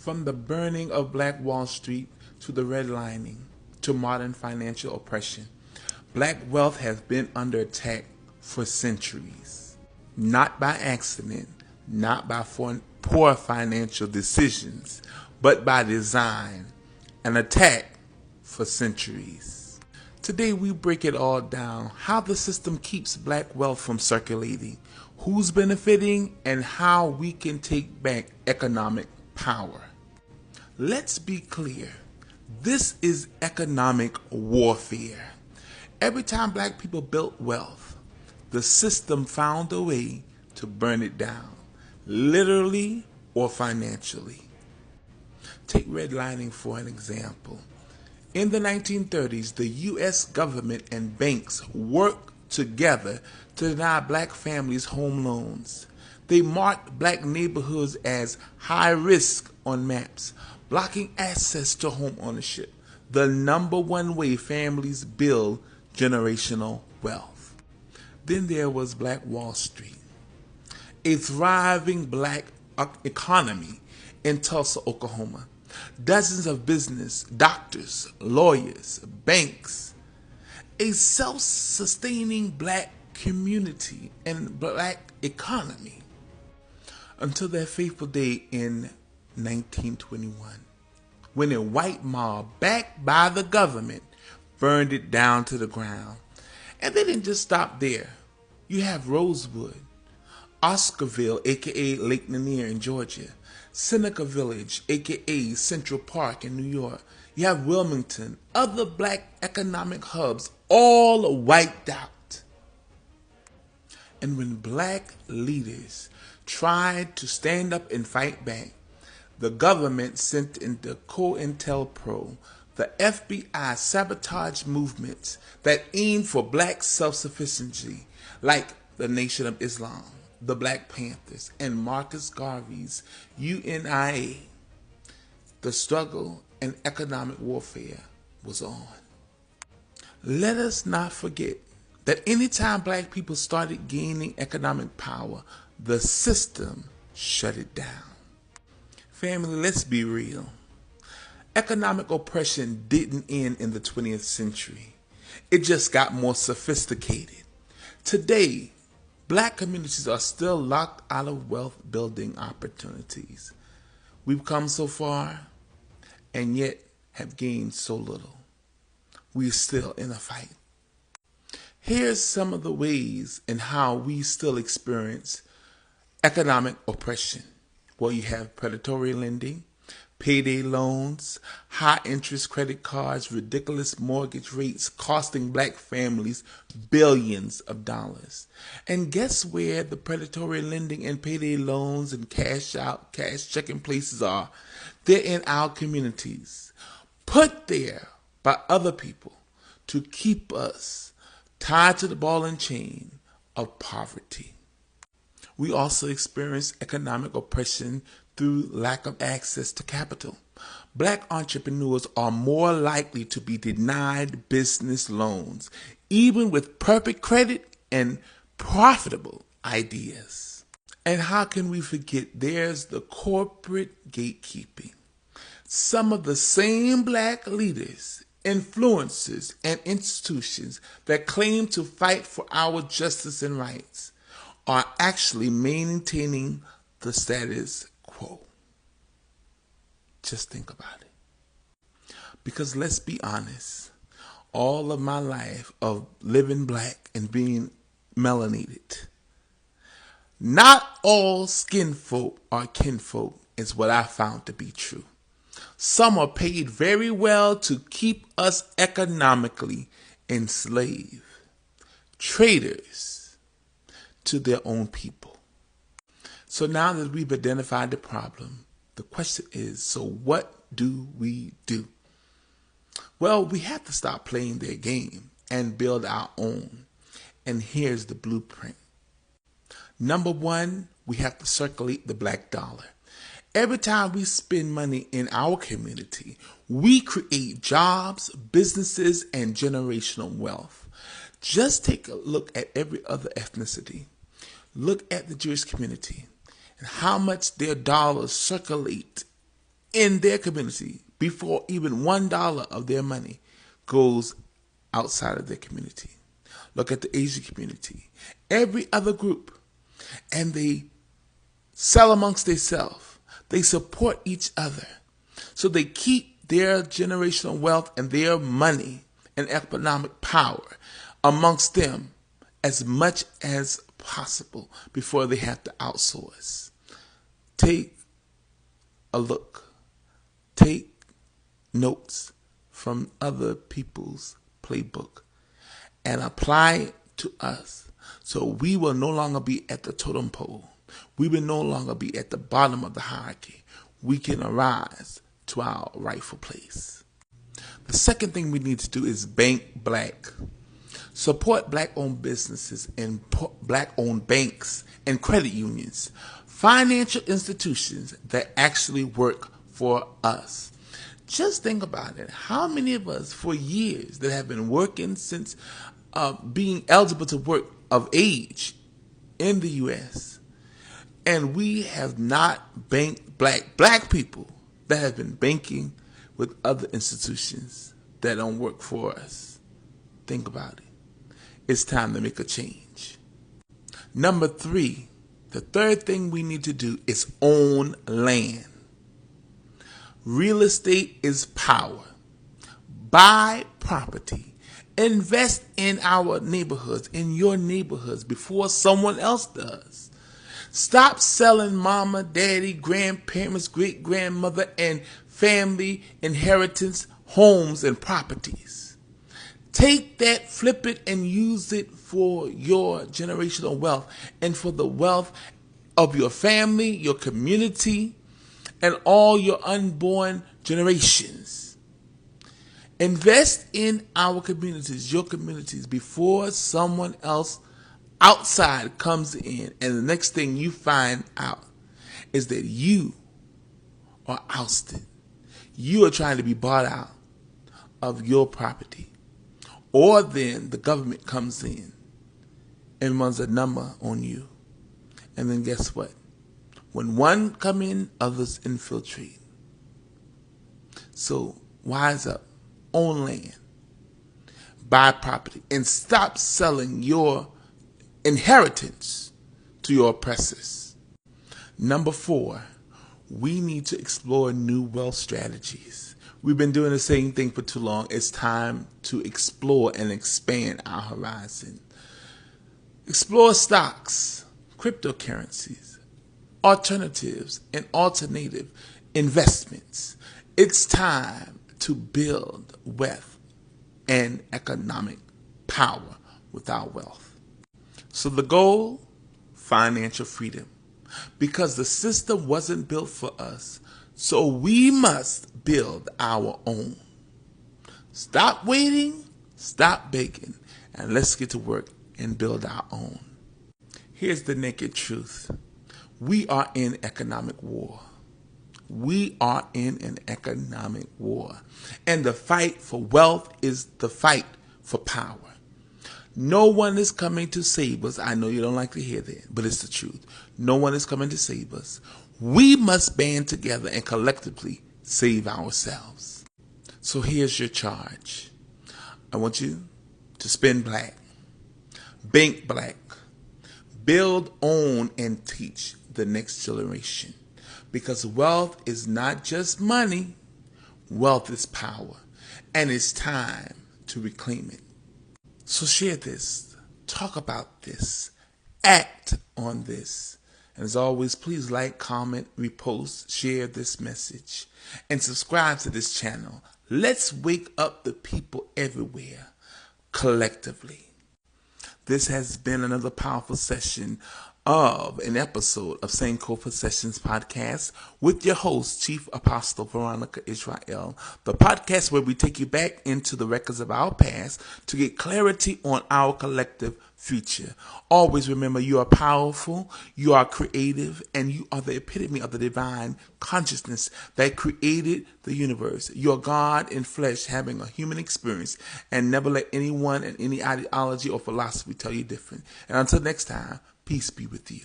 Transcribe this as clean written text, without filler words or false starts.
From the burning of Black Wall Street to the redlining to modern financial oppression, black wealth has been under attack for centuries. Not by accident, not by poor financial decisions, but by design, an attack for centuries. Today we break it all down, how the system keeps black wealth from circulating, who's benefiting, and how we can take back economic power. Let's be clear, this is economic warfare. Every time black people built wealth, the system found a way to burn it down, literally or financially. Take redlining for an example. In the 1930s, the U.S. government and banks worked together to deny black families home loans. They marked black neighborhoods as high risk on maps, blocking access to home ownership, the number one way families build generational wealth. Then there was Black Wall Street, a thriving black economy in Tulsa, Oklahoma. Dozens of business, doctors, lawyers, banks, a self-sustaining black community and black economy until that fateful day in 1921, when a white mob backed by the government burned it down to the ground. And they didn't just stop there. You have Rosewood, Oscarville, aka Lake Lanier in Georgia, Seneca Village, aka Central Park in New York. You have Wilmington, other black economic hubs, all wiped out. And when black leaders tried to stand up and fight back, the government sent in the COINTELPRO, the FBI sabotage movements that aimed for black self-sufficiency, like the Nation of Islam, the Black Panthers, and Marcus Garvey's UNIA. The struggle and economic warfare was on. Let us not forget that anytime black people started gaining economic power, the system shut it down. Family, let's be real. Economic oppression didn't end in the 20th century. It just got more sophisticated. Today, black communities are still locked out of wealth building opportunities. We've come so far and yet have gained so little. We're still in a fight. Here's some of the ways in how we still experience economic oppression. Well, you have predatory lending, payday loans, high interest credit cards, ridiculous mortgage rates costing black families billions of dollars. And guess where the predatory lending and payday loans and cash out, cash checking places are? They're in our communities, put there by other people to keep us tied to the ball and chain of poverty. We also experience economic oppression through lack of access to capital. Black entrepreneurs are more likely to be denied business loans, even with perfect credit and profitable ideas. And how can we forget there's the corporate gatekeeping? Some of the same black leaders, influencers, and institutions that claim to fight for our justice and rights are actually maintaining the status quo. Just think about it. Because let's be honest, all of my life of living black and being melanated, not all skin folk are kinfolk is what I found to be true. Some are paid very well to keep us economically enslaved. Traitors to their own people. So now that we've identified the problem, the question is, so what do we do? Well, we have to stop playing their game and build our own. And here's the blueprint. Number one, we have to circulate the black dollar. Every time we spend money in our community, we create jobs, businesses, and generational wealth. Just take a look at every other ethnicity. Look at the Jewish community and how much their dollars circulate in their community before even $1 of their money goes outside of their community. Look at the Asian community, every other group, and they sell amongst themselves. They support each other. So they keep their generational wealth and their money and economic power amongst them as much as possible before they have to outsource. Take a look. Take notes from other people's playbook and apply it to us, so we will no longer be at the totem pole. We will no longer be at the bottom of the hierarchy. We can arise to our rightful place. The second thing we need to do is bank black. Support black-owned businesses and black-owned banks and credit unions, financial institutions that actually work for us. Just think about it. How many of us for years that have been working since being eligible to work of age in the U.S., and we have not banked black people that have been banking with other institutions that don't work for us? Think about it. It's time to make a change. Number 3, the third thing we need to do is own land. Real estate is power. Buy property. Invest in our neighborhoods, in your neighborhoods, before someone else does. Stop selling mama, daddy, grandparents, great-grandmother, and family inheritance homes and properties. Take that, flip it, and use it for your generational wealth and for the wealth of your family, your community, and all your unborn generations. Invest in our communities, your communities, before someone else outside comes in, and the next thing you find out is that you are ousted. You are trying to be bought out of your property. Or then the government comes in and runs a number on you. And then guess what? When one come in, others infiltrate. So wise up, own land, buy property, and stop selling your inheritance to your oppressors. Number 4, we need to explore new wealth strategies. We've been doing the same thing for too long. It's time to explore and expand our horizon. Explore stocks, cryptocurrencies, alternatives, and alternative investments. It's time to build wealth and economic power with our wealth. So the goal, financial freedom. Because the system wasn't built for us, so we must build our own. Stop waiting, stop begging, and let's get to work and build our own. Here's the naked truth. We are in economic war. We are in an economic war. And the fight for wealth is the fight for power. No one is coming to save us. I know you don't like to hear that, but it's the truth. No one is coming to save us. We must band together and collectively save ourselves. So here's your charge. I want you to spend black, bank black, build, own, and teach the next generation. Because wealth is not just money, wealth is power. And it's time to reclaim it. So share this, talk about this, act on this. And as always, please like, comment, repost, share this message, and subscribe to this channel. Let's wake up the people everywhere, collectively. This has been another powerful session of an episode of Sankofa Sessions Podcast with your host, Chief Apostle Veronica Israel, the podcast where we take you back into the records of our past to get clarity on our collective future. Always remember, you are powerful, you are creative, and you are the epitome of the divine consciousness that created the universe. You are God in flesh having a human experience, and never let anyone and any ideology or philosophy tell you different. And until next time, peace be with you.